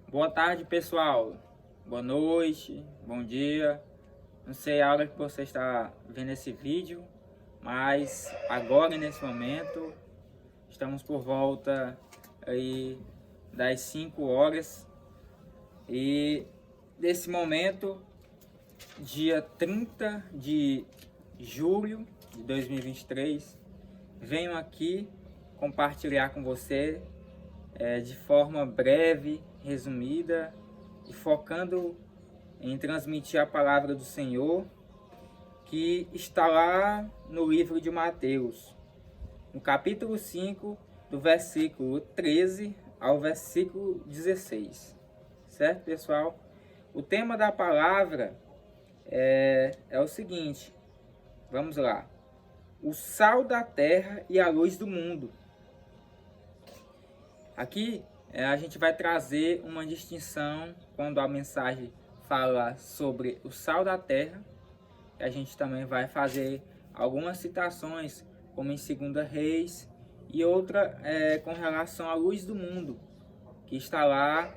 Boa tarde, pessoal. Boa noite, bom dia. Não sei a hora que você está vendo esse vídeo, mas agora, nesse momento, estamos por volta aí das 5 horas. E nesse momento, dia 30 de julho de 2023, venho aqui compartilhar com você de forma breve, resumida e focando em transmitir a palavra do Senhor que está lá no livro de Mateus, no capítulo 5, do versículo 13 ao versículo 16. Certo, pessoal? O tema da palavra é o seguinte, vamos lá. O sal da terra e a luz do mundo. Aqui a gente vai trazer uma distinção quando a mensagem fala sobre o sal da terra. A gente também vai fazer algumas citações, como em 2 Reis, e outra com relação à luz do mundo, que está lá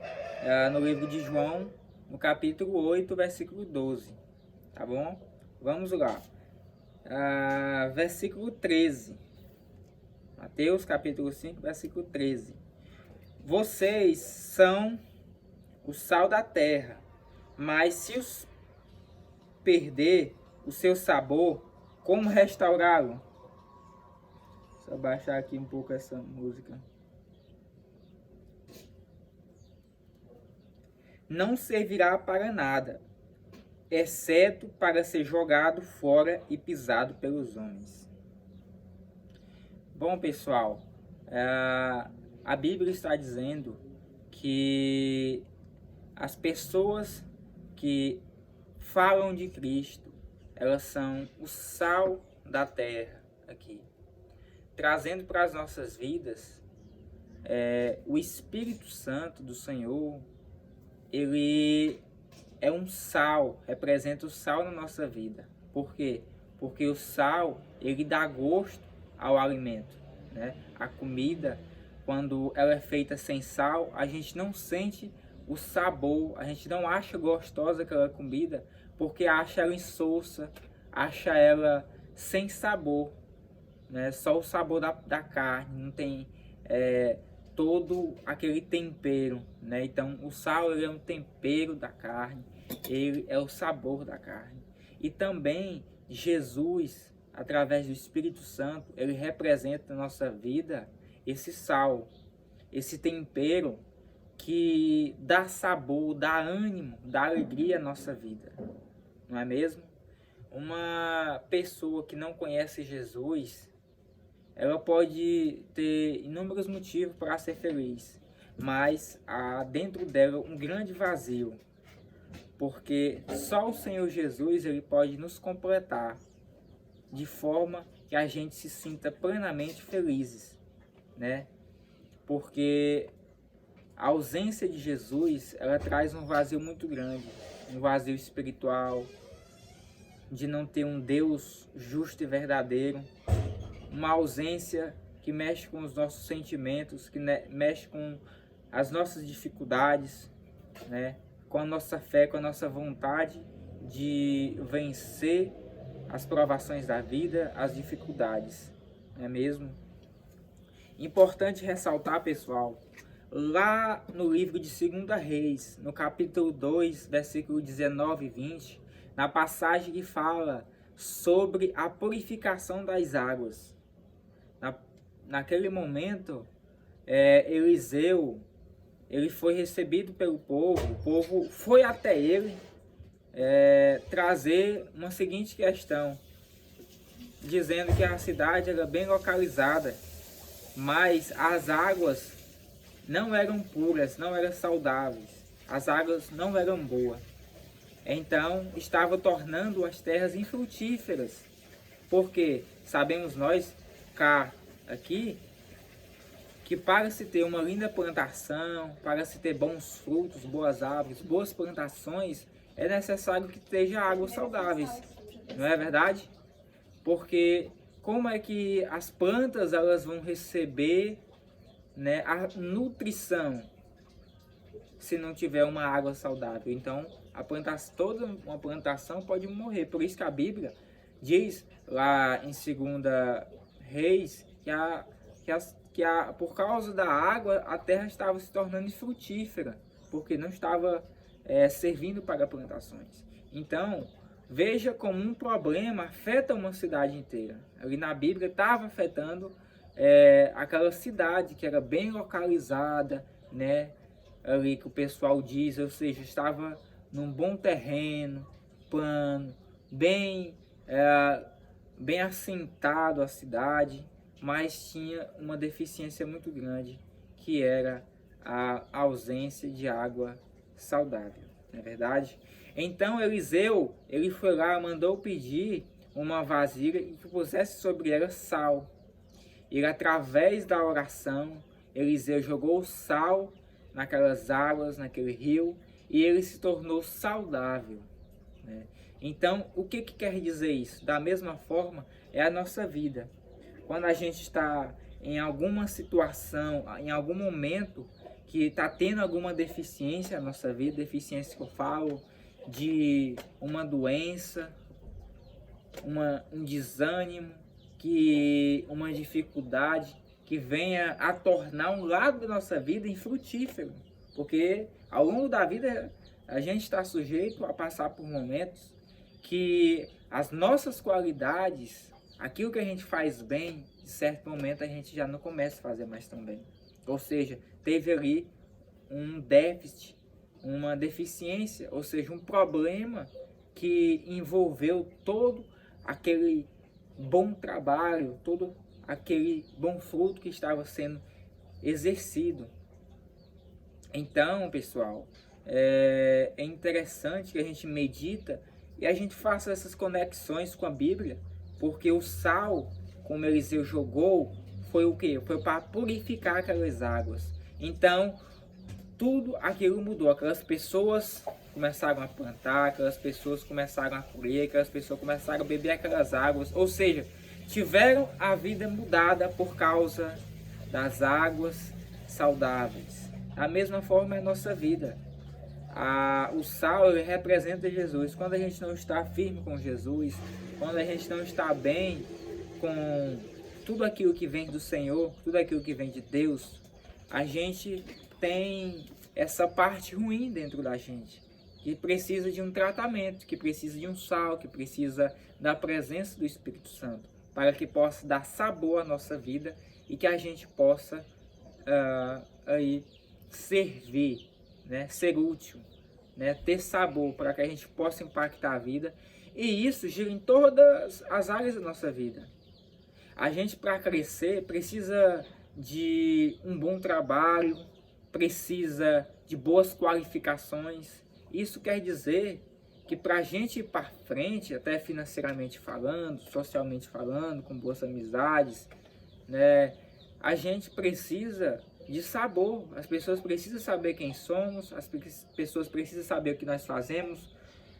no livro de João, no capítulo 8, versículo 12. Tá bom? Vamos lá. Versículo 13. Mateus capítulo 5, versículo 13. Vocês são o sal da terra, mas se os perder o seu sabor, como restaurá-lo? Só baixar aqui um pouco essa música. Não servirá para nada, exceto para ser jogado fora e pisado pelos homens. Bom, pessoal, a Bíblia está dizendo que as pessoas que falam de Cristo, elas são o sal da terra aqui, trazendo para as nossas vidas o Espírito Santo do Senhor. Ele é um sal, representa o sal na nossa vida. Por quê? Porque o sal, ele dá gosto ao alimento, né? A comida, quando ela é feita sem sal, a gente não sente o sabor, a gente não acha gostosa aquela comida, porque acha ela insossa, acha ela sem sabor, né? Só o sabor da carne, não tem todo aquele tempero, né? Então o sal, ele é um tempero da carne, ele é o sabor da carne. E também Jesus, através do Espírito Santo, ele representa na nossa vida esse sal, esse tempero que dá sabor, dá ânimo, dá alegria à nossa vida, não é mesmo? Uma pessoa que não conhece Jesus, ela pode ter inúmeros motivos para ser feliz, mas há dentro dela um grande vazio, porque só o Senhor Jesus, ele pode nos completar de forma que a gente se sinta plenamente felizes, né? Porque a ausência de Jesus, ela traz um vazio muito grande, um vazio espiritual, de não ter um Deus justo e verdadeiro, uma ausência que mexe com os nossos sentimentos, que mexe com as nossas dificuldades, né? Com a nossa fé, com a nossa vontade de vencer as provações da vida, as dificuldades, não é mesmo? Importante ressaltar, pessoal, lá no livro de 2 Reis, no capítulo 2, versículo 19 e 20, na passagem que fala sobre a purificação das águas. Naquele momento, Eliseu, ele foi recebido pelo povo, o povo foi até ele trazer uma seguinte questão, dizendo que a cidade era bem localizada, mas as águas não eram puras, não eram saudáveis, as águas não eram boas. Então estava tornando as terras infrutíferas, porque sabemos nós cá aqui que para se ter uma linda plantação, para se ter bons frutos, boas árvores, boas plantações, é necessário que esteja águas saudáveis, não é verdade? Porque como é que as plantas elas vão receber, né, a nutrição se não tiver uma água saudável. Então, toda uma plantação pode morrer. Por isso que a Bíblia diz lá em 2 Reis por causa da água a terra estava se tornando infrutífera, porque não estava servindo para plantações. Então, veja como um problema afeta uma cidade inteira. Ali na Bíblia estava afetando aquela cidade que era bem localizada, né? Ali que o pessoal diz, ou seja, estava num bom terreno, plano, bem assentado a cidade, mas tinha uma deficiência muito grande, que era a ausência de água saudável, não é verdade? Então Eliseu, ele foi lá, mandou pedir uma vasilha e que pusesse sobre ela sal. E através da oração, Eliseu jogou sal naquelas águas, naquele rio, e ele se tornou saudável, né? Então, o que quer dizer isso? Da mesma forma, é a nossa vida. Quando a gente está em alguma situação, em algum momento, que está tendo alguma deficiência na nossa vida, deficiência que eu falo, de uma doença, um desânimo, uma dificuldade que venha a tornar um lado da nossa vida infrutífero, porque ao longo da vida a gente está sujeito a passar por momentos que as nossas qualidades, aquilo que a gente faz bem, de certo momento a gente já não começa a fazer mais tão bem. Ou seja, teve ali um déficit, uma deficiência, ou seja, um problema que envolveu todo aquele bom trabalho, todo aquele bom fruto que estava sendo exercido. Então, pessoal, é interessante que a gente medita e a gente faça essas conexões com a Bíblia, porque o sal, como Eliseu jogou, foi o quê? Foi para purificar aquelas águas. Então, tudo aquilo mudou. Aquelas pessoas começaram a plantar, aquelas pessoas começaram a colher, aquelas pessoas começaram a beber aquelas águas. Ou seja, tiveram a vida mudada por causa das águas saudáveis. Da mesma forma é a nossa vida. O sal, ele representa Jesus. Quando a gente não está firme com Jesus, quando a gente não está bem com tudo aquilo que vem do Senhor, tudo aquilo que vem de Deus, a gente tem essa parte ruim dentro da gente, que precisa de um tratamento, que precisa de um sal, que precisa da presença do Espírito Santo, para que possa dar sabor à nossa vida e que a gente possa aí servir, né, ser útil, né, ter sabor, para que a gente possa impactar a vida. E isso gira em todas as áreas da nossa vida. A gente, para crescer, precisa de um bom trabalho, precisa de boas qualificações. Isso quer dizer que para a gente ir para frente, até financeiramente falando, socialmente falando, com boas amizades, né, a gente precisa de sabor. As pessoas precisam saber quem somos, as pessoas precisam saber o que nós fazemos,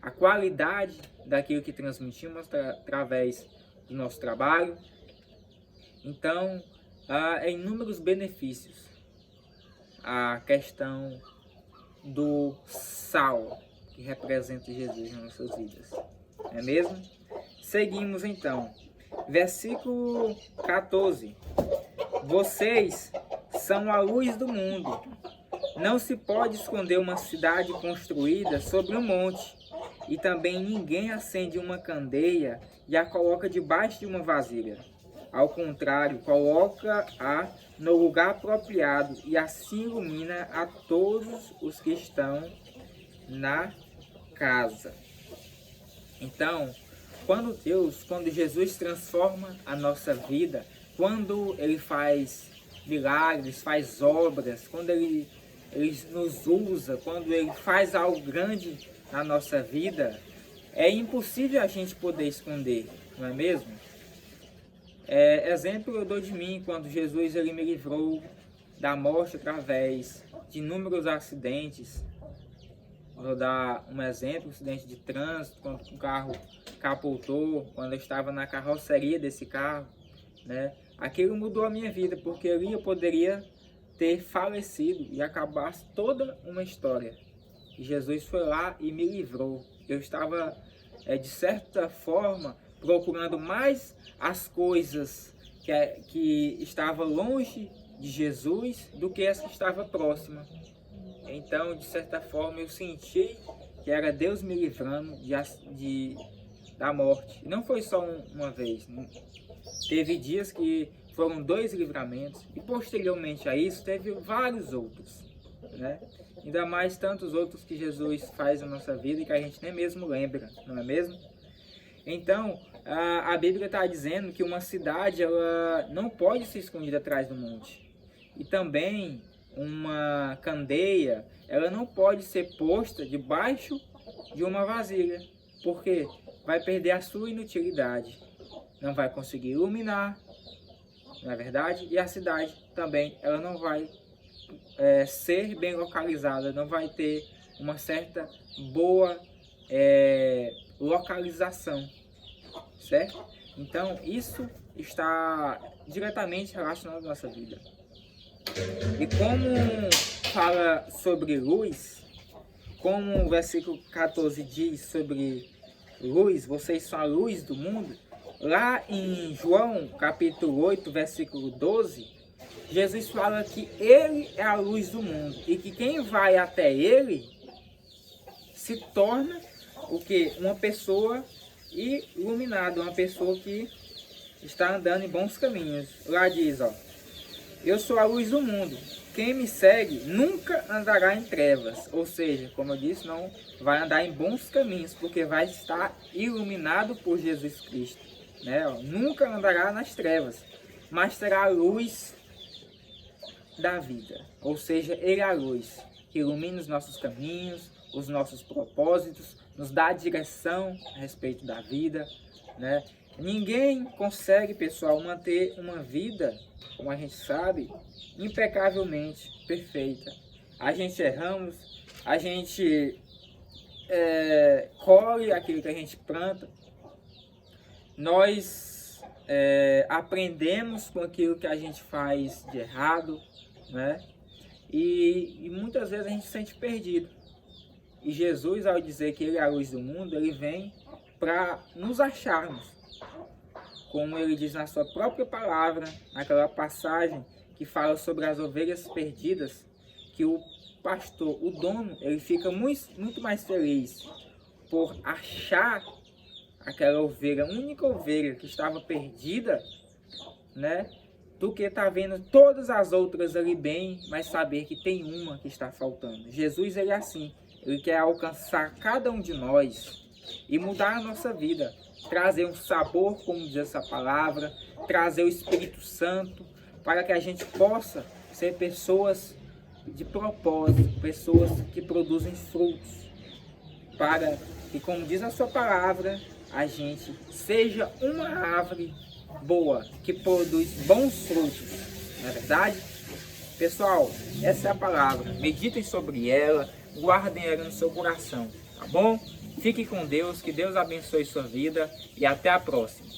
a qualidade daquilo que transmitimos através do nosso trabalho. Então, há inúmeros benefícios a questão do sal, que representa Jesus nas nossas vidas, não é mesmo? Seguimos então, versículo 14. Vocês são a luz do mundo. Não se pode esconder uma cidade construída sobre um monte, e também ninguém acende uma candeia e a coloca debaixo de uma vasilha. Ao contrário, coloca-a no lugar apropriado e assim ilumina a todos os que estão na casa. Então, quando Jesus transforma a nossa vida, quando Ele faz milagres, faz obras, quando Ele nos usa, quando Ele faz algo grande na nossa vida, é impossível a gente poder esconder, não é mesmo? Exemplo eu dou de mim, quando Jesus ele me livrou da morte através de inúmeros acidentes. Vou dar um exemplo, acidente de trânsito, quando o carro capotou, quando eu estava na carroceria desse carro, né? Aquilo mudou a minha vida, porque ali eu poderia ter falecido e acabasse toda uma história. E Jesus foi lá e me livrou. Eu estava, de certa forma, procurando mais as coisas que estavam longe de Jesus do que as que estavam próximas. Então, de certa forma, eu senti que era Deus me livrando da morte. E não foi só uma vez. Teve dias que foram 2 livramentos. E posteriormente a isso, teve vários outros, né? Ainda mais tantos outros que Jesus faz na nossa vida e que a gente nem mesmo lembra, não é mesmo? Então, a Bíblia está dizendo que uma cidade ela não pode ser escondida atrás do monte. E também uma candeia, ela não pode ser posta debaixo de uma vasilha, porque vai perder a sua inutilidade, não vai conseguir iluminar, não é verdade? E a cidade também, ela não vai ser bem localizada, não vai ter uma certa boa localização, certo? Então, isso está diretamente relacionado à nossa vida. E como fala sobre luz, como o versículo 14 diz sobre luz, vocês são a luz do mundo, lá em João capítulo 8, versículo 12, Jesus fala que ele é a luz do mundo e que quem vai até ele se torna o quê? Uma pessoa iluminada, uma pessoa que está andando em bons caminhos. Lá diz, ó, eu sou a luz do mundo. Quem me segue nunca andará em trevas. Ou seja, como eu disse, não vai andar em bons caminhos, porque vai estar iluminado por Jesus Cristo, né? Nunca andará nas trevas, mas terá a luz da vida. Ou seja, ele é a luz que ilumina os nossos caminhos, os nossos propósitos, nos dá direção a respeito da vida, né? Ninguém consegue, pessoal, manter uma vida, como a gente sabe, impecavelmente perfeita. A gente erramos, a gente colhe aquilo que a gente planta, nós aprendemos com aquilo que a gente faz de errado, né? E muitas vezes a gente se sente perdido. E Jesus, ao dizer que ele é a luz do mundo, ele vem para nos acharmos. Como ele diz na sua própria palavra, naquela passagem que fala sobre as ovelhas perdidas, que o pastor, o dono, ele fica muito mais feliz por achar aquela ovelha, a única ovelha que estava perdida, né, do que tá vendo todas as outras ali bem, mas saber que tem uma que está faltando. Jesus, ele é assim, ele quer alcançar cada um de nós e mudar a nossa vida, trazer um sabor, como diz essa palavra, trazer o Espírito Santo, para que a gente possa ser pessoas de propósito, pessoas que produzem frutos, para que, como diz a sua palavra, a gente seja uma árvore boa, que produz bons frutos, não é verdade? Pessoal, essa é a palavra, meditem sobre ela, guardem ela no seu coração, tá bom? Fique com Deus, que Deus abençoe sua vida e até a próxima.